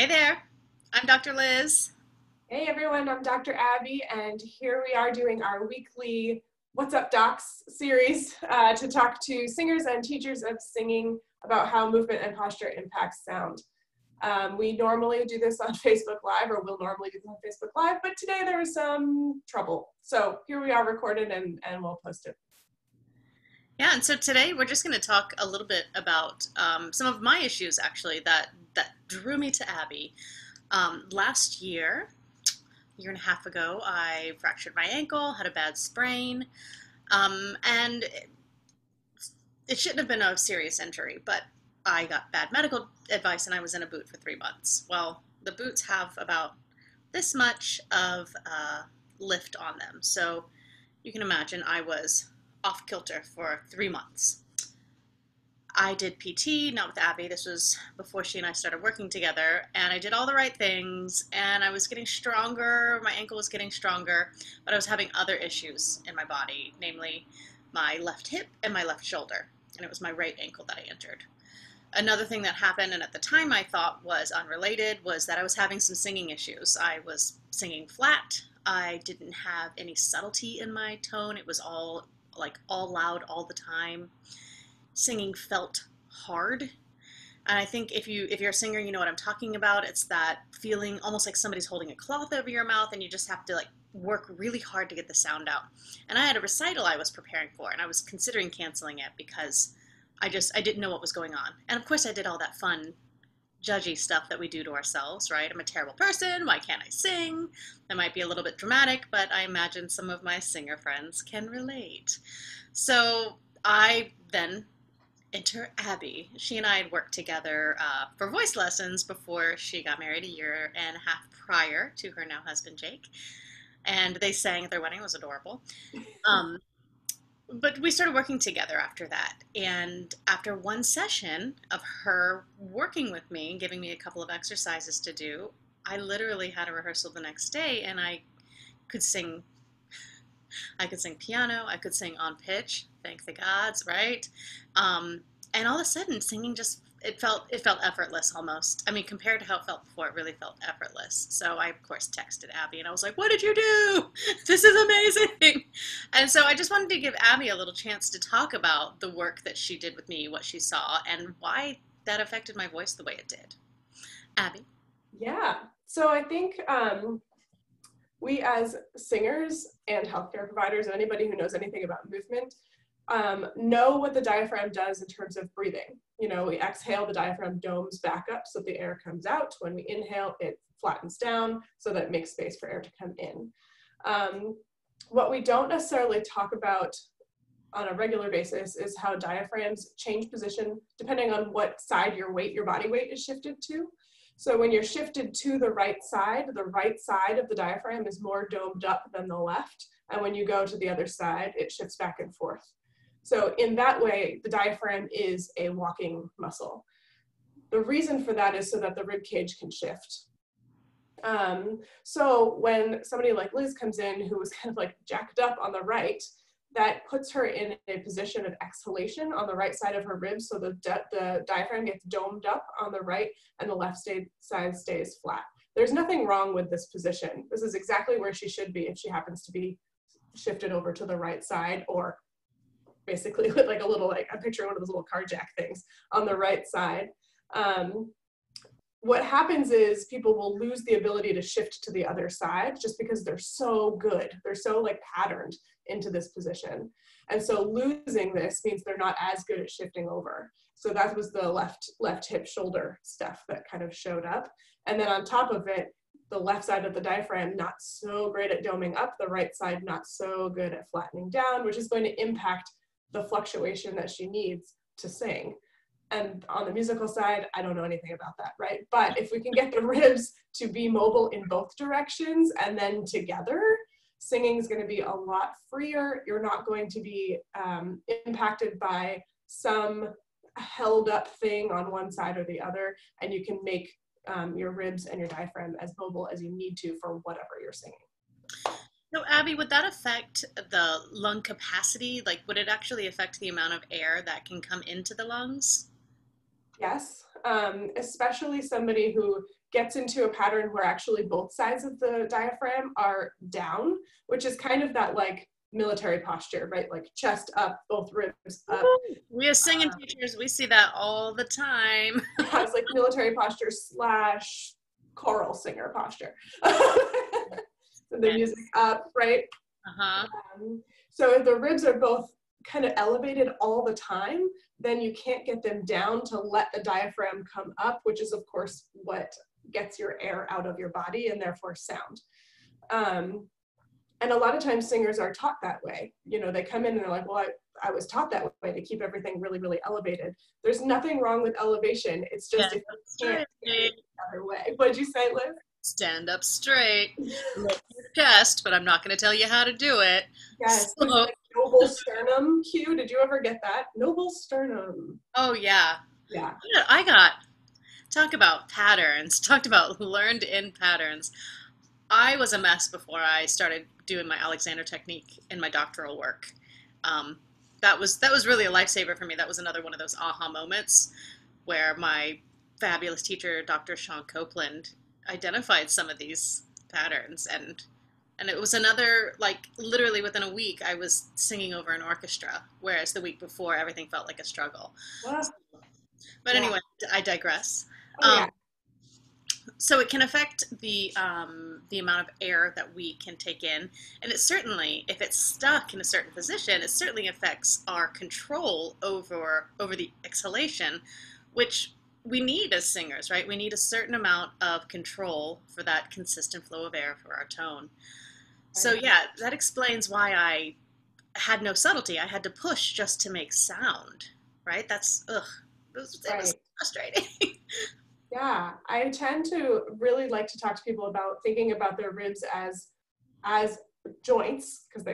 Hey there, I'm Dr. Liz. Hey everyone, I'm Dr. Abby, and here we are doing our weekly What's Up Docs series to talk to singers and teachers of singing about how movement and posture impacts sound. We normally do this on Facebook Live, or will normally do this on Facebook Live, but today there was some trouble. So here we are recorded and we'll post it. Yeah, and so today we're just going to talk a little bit about some of my issues actually that drew me to Abby. Last year, a year and a half ago, I fractured my ankle, had a bad sprain, and it shouldn't have been a serious injury, but I got bad medical advice and I was in a boot for 3 months. Well, the boots have about this much of lift on them, so you can imagine I was off kilter for 3 months. I did PT, not with Abby. This was before she and I started working together, and I did all the right things, and I was getting stronger. My ankle was getting stronger, but I was having other issues in my body, namely my left hip and my left shoulder, and it was my right ankle that I injured. Another thing that happened, and at the time I thought was unrelated, was that I was having some singing issues. I was singing flat. I didn't have any subtlety in my tone. It was all loud all the time. Singing felt hard. And I think if you're a singer, you know what I'm talking about. It's that feeling almost like somebody's holding a cloth over your mouth and you just have to work really hard to get the sound out. And I had a recital I was preparing for and I was considering canceling it because I didn't know what was going on. And of course I did all that fun judgy stuff that we do to ourselves, right? I'm a terrible person. Why can't I sing? That might be a little bit dramatic, but I imagine some of my singer friends can relate. So I then enter Abby. She and I had worked together for voice lessons before she got married a year and a half prior to her now husband, Jake. And they sang at their wedding. It was adorable. Um, but we started working together after that. And after one session of her working with me and giving me a couple of exercises to do, I literally had a rehearsal the next day and could sing. I could sing piano. I could sing on pitch. Thank the gods, right? And all of a sudden, singing just it felt effortless almost. I mean, compared to how it felt before, it really felt effortless. So I of course texted Abby and I was like, "What did you do? This is amazing!" And so I just wanted to give Abby a little chance to talk about the work that she did with me, what she saw, and why that affected my voice the way it did. Abby. Yeah, so I think we as singers and healthcare providers and anybody who knows anything about movement know what the diaphragm does in terms of breathing. You know, we exhale, the diaphragm domes back up so the air comes out. When we inhale, it flattens down so that it makes space for air to come in. What we don't necessarily talk about on a regular basis is how diaphragms change position depending on what side your body weight is shifted to. So when you're shifted to the right side of the diaphragm is more domed up than the left. And when you go to the other side, it shifts back and forth. So in that way, the diaphragm is a walking muscle. The reason for that is so that the rib cage can shift. So when somebody like Liz comes in who was kind of like jacked up on the right, that puts her in a position of exhalation on the right side of her ribs. So the diaphragm gets domed up on the right and the left side stays flat. There's nothing wrong with this position. This is exactly where she should be if she happens to be shifted over to the right side, or basically with like a little, I'm picturing one of those little car jack things on the right side. What happens is people will lose the ability to shift to the other side just because they're so good. They're so patterned into this position. And so losing this means they're not as good at shifting over. So that was the left hip shoulder stuff that kind of showed up. And then on top of it, the left side of the diaphragm not so great at doming up, the right side not so good at flattening down, which is going to impact the fluctuation that she needs to sing. And on the musical side, I don't know anything about that, right? But if we can get the ribs to be mobile in both directions and then together, singing is going to be a lot freer. You're not going to be impacted by some held up thing on one side or the other, and you can make your ribs and your diaphragm as mobile as you need to for whatever you're singing. So, Abby, would that affect the lung capacity? Would it actually affect the amount of air that can come into the lungs? Yes. especially somebody who gets into a pattern where actually both sides of the diaphragm are down, which is kind of that like military posture, right? Like chest up, both ribs up. We as singing teachers, we see that all the time. Yeah, it's like military posture slash choral singer posture. So the And music up, right? uh-huh. So if the ribs are both kind of elevated all the time, then you can't get them down to let the diaphragm come up, which is of course what gets your air out of your body and therefore sound. And a lot of times singers are taught that way. You know, they come in and they're like, well, I was taught that way to keep everything really, really elevated. There's nothing wrong with elevation. It's just Stand if up you can't straight. get it the other way. What'd you say, Liv? Stand up straight. Lift your chest, but I'm not going to tell you how to do it. Yes, this So, like noble sternum cue. Did you ever get that? Noble sternum. oh yeah. Yeah. Yeah, I got talk about patterns, talked about learned in patterns. I was a mess before I started doing my Alexander technique in my doctoral work. Um, that was really a lifesaver for me. That was another one of those aha moments where my fabulous teacher, Dr. Sean Copeland, identified some of these patterns, and it was another, like, literally within a week I was singing over an orchestra, whereas the week before everything felt like a struggle. Well, But yeah. anyway, I digress. Oh yeah. So it can affect the amount of air that we can take in, and it certainly, if it's stuck in a certain position, it certainly affects our control over the exhalation, which we need as singers, right? We need a certain amount of control for that consistent flow of air for our tone. So Right. yeah, that explains why I had no subtlety. I had to push just to make sound, right? That's ugh. It was Right. frustrating. Yeah. I tend to really like to talk to people about thinking about their ribs as joints, because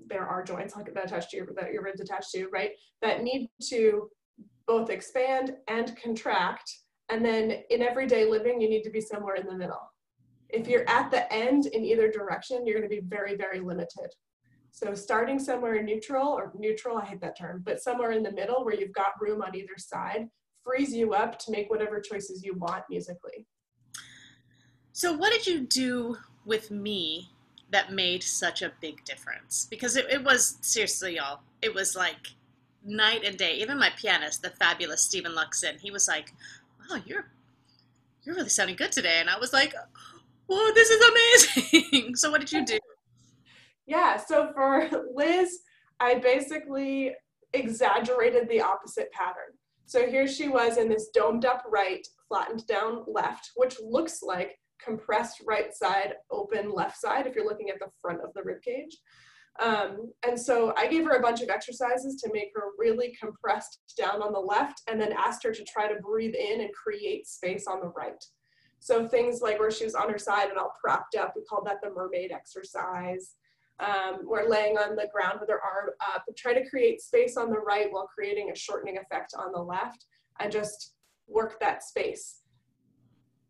there are joints like that attached to that your ribs attached to, right? That need to both expand and contract. And then in everyday living, you need to be somewhere in the middle. If you're at the end in either direction, you're going to be very, very limited. So starting somewhere neutral, or neutral, I hate that term, but somewhere in the middle where you've got room on either side frees you up to make whatever choices you want musically. So, what did you do with me that made such a big difference? Because it was seriously, y'all, it was like night and day. Even my pianist, the fabulous Stephen Luxon, he was like, "Wow, you're really sounding good today," and I was like, "Whoa, this is amazing!" So, what did you do? Yeah, so for Liz, I basically exaggerated the opposite pattern. So here she was in this domed up right, flattened down left, which looks like compressed right side, open left side if you're looking at the front of the rib cage. And so I gave her a bunch of exercises to make her really compressed down on the left, and then asked her to try to breathe in and create space on the right. So things like where she was on her side and all propped up, we called that the Mermaid Exercise. We're laying on the ground with her arm up and try to create space on the right while creating a shortening effect on the left, and just work that space.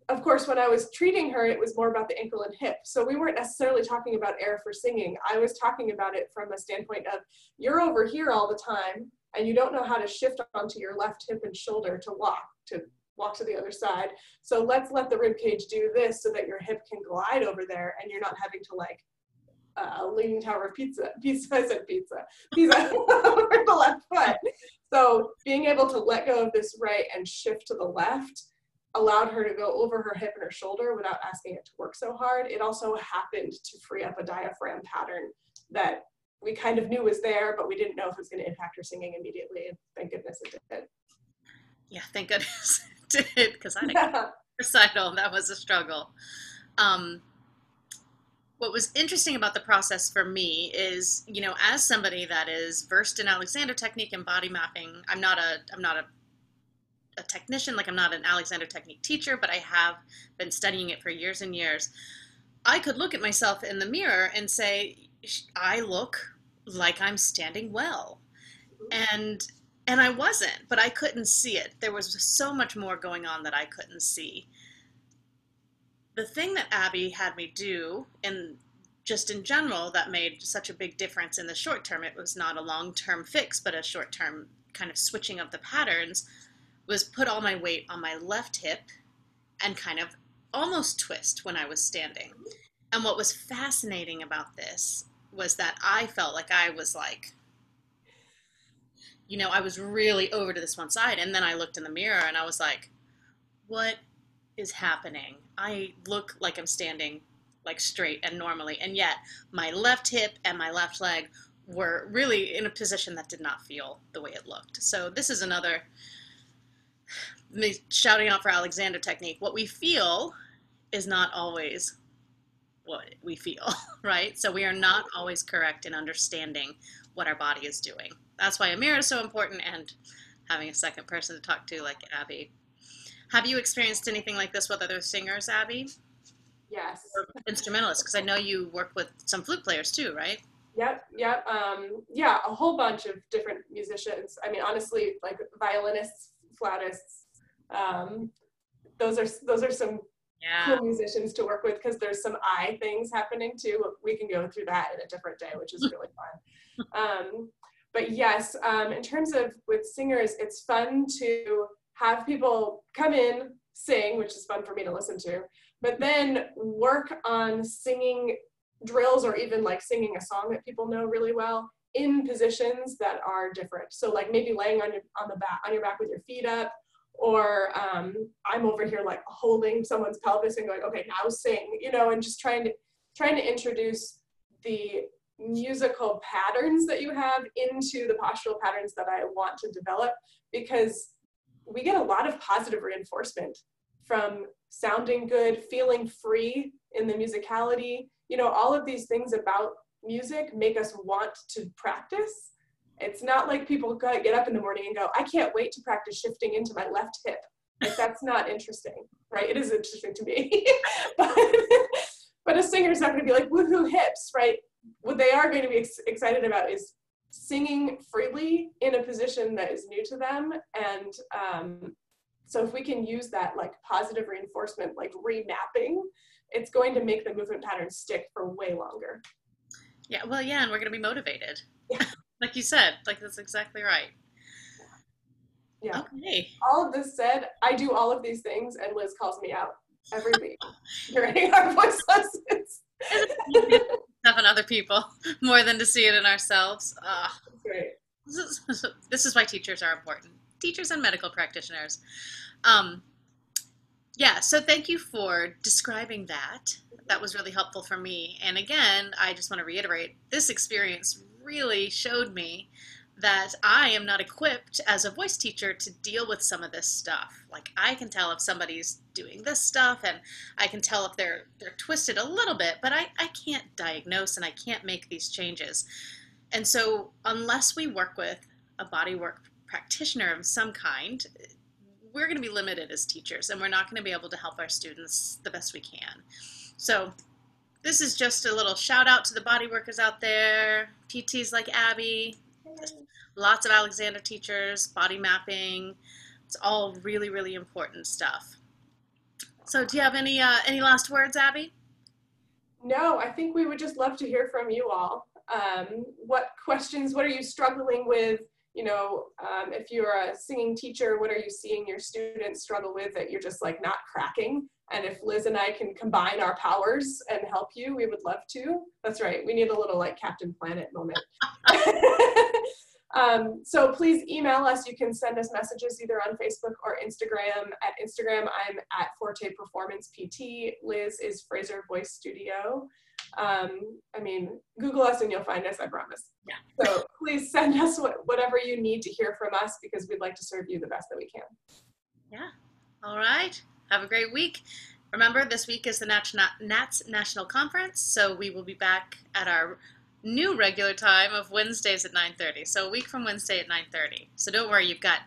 Of course, when I was treating her, it was more about the ankle and hip. So we weren't necessarily talking about air for singing. I was talking about it from a standpoint of, you're over here all the time and you don't know how to shift onto your left hip and shoulder to walk to the other side. So let's let the rib cage do this so that your hip can glide over there and you're not having to like Leaning Tower of Pizza, I said pizza over the left foot. So being able to let go of this right and shift to the left allowed her to go over her hip and her shoulder without asking it to work so hard. It also happened to free up a diaphragm pattern that we kind of knew was there, but we didn't know if it was going to impact her singing immediately. And thank goodness it did. Yeah, thank goodness it did, because I had Yeah. a recital and that was a struggle. Um, what was interesting about the process for me is, as somebody that is versed in Alexander technique and body mapping, I'm not a technician, like I'm not an Alexander technique teacher, but I have been studying it for years and years. I could look at myself in the mirror and say, I look like I'm standing well. And and I wasn't, but I couldn't see it. There was so much more going on that I couldn't see. The thing that Abby had me do, and just in general, that made such a big difference in the short term, it was not a long term fix, but a short term kind of switching of the patterns, was put all my weight on my left hip and kind of almost twist when I was standing. And what was fascinating about this was that I felt like I was like, I was really over to this one side. And then I looked in the mirror and I was like, what is happening? I look like I'm standing like straight and normally. And yet my left hip and my left leg were really in a position that did not feel the way it looked. So this is another me shouting out for Alexander technique. What we feel is not always what we feel, right? So we are not always correct in understanding what our body is doing. That's why a mirror is so important, and having a second person to talk to like Abby. Have you experienced anything like this with other singers, Abby? Yes. Or instrumentalists? Because I know you work with some flute players too, right? Yep. Yeah, a whole bunch of different musicians. I mean, honestly, like violinists, flautists, those are some Yeah. cool musicians to work with because there's some eye things happening too. We can go through that in a different day, which is really fun. But yes, in terms of with singers, it's fun to have people come in, sing, which is fun for me to listen to, but then work on singing drills or even like singing a song that people know really well in positions that are different. So like maybe laying on your back with your feet up, or I'm over here like holding someone's pelvis and going, okay, now sing, and just trying to introduce the musical patterns that you have into the postural patterns that I want to develop, because we get a lot of positive reinforcement from sounding good, feeling free in the musicality. All of these things about music make us want to practice. It's not like people get up in the morning and go, I can't wait to practice shifting into my left hip. Like, that's not interesting, right? It is interesting to me. but a singer's not going to be like, woohoo hips, right? What they are going to be excited about is singing freely in a position that is new to them. And so if we can use that like positive reinforcement, like remapping, it's going to make the movement pattern stick for way longer. Yeah, well, yeah, and we're going to be motivated. Like you said, like that's exactly right. Yeah. Okay. All of this said, I do all of these things, and Liz calls me out every week during our voice lessons. Having other people more than to see it in ourselves. Great. This is why teachers are important. Teachers and medical practitioners. Um, yeah, so thank you for describing that. That was really helpful for me. And again, I just want to reiterate, this experience really showed me that I am not equipped as a voice teacher to deal with some of this stuff. Like I can tell if somebody's doing this stuff, and I can tell if they're twisted a little bit, but I can't diagnose and I can't make these changes. And so unless we work with a bodywork practitioner of some kind, we're going to be limited as teachers, and we're not going to be able to help our students the best we can. So this is just a little shout out to the body workers out there, PTs like Abby, lots of Alexander teachers, body mapping. It's all really, really important stuff. So do you have any last words, Abby? No, I think we would just love to hear from you all. What are you struggling with? If you're a singing teacher, what are you seeing your students struggle with that you're just like not cracking? And if Liz and I can combine our powers and help you, we would love to. That's right. We need a little like Captain Planet moment. So please email us. You can send us messages either on Facebook or Instagram. At Instagram, I'm at Forte Performance PT. Liz is Fraser Voice Studio. Google us and you'll find us, I promise. Yeah. So please send us whatever you need to hear from us, because we'd like to serve you the best that we can. Yeah. All right. Have a great week. Remember, this week is the NATS National Conference, so we will be back at our new regular time of Wednesdays at 9:30. So a week from Wednesday at 9:30. So don't worry, you've got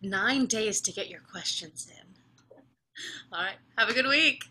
9 days to get your questions in. All right. Have a good week.